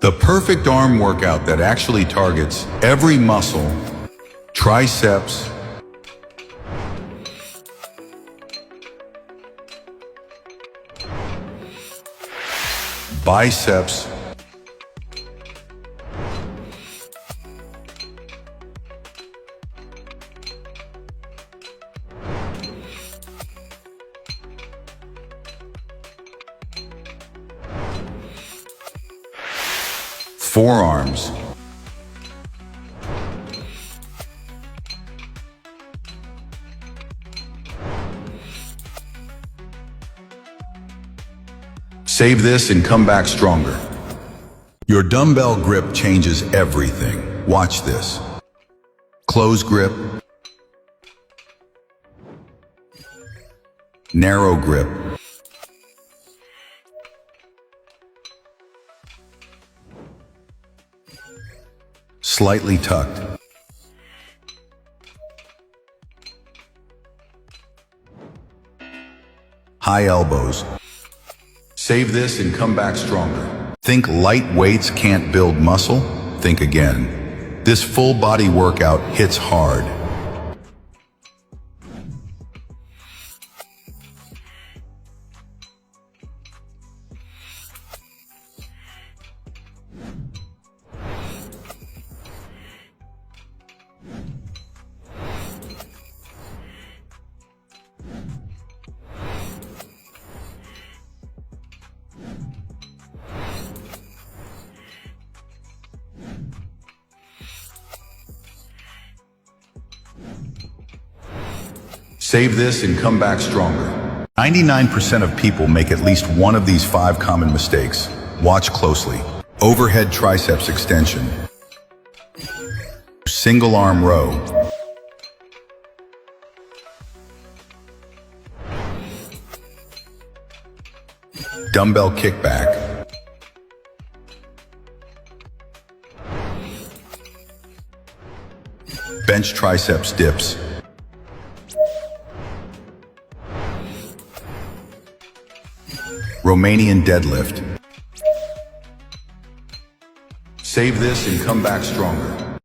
The perfect arm workout that actually targets every muscle, triceps, biceps, forearms, save this and come back stronger. Your dumbbell grip changes everything. Watch this. Close grip, narrow grip, slightly tucked, high elbows. Save this and come back stronger. Think light weights can't build muscle? Think again. This full body workout hits hard. Save this and come back stronger. 99% of people make at least one of these 5 common mistakes. Watch closely. Overhead triceps extension. Single arm row. Dumbbell kickback. Bench triceps dips. Romanian deadlift. Save this and come back stronger.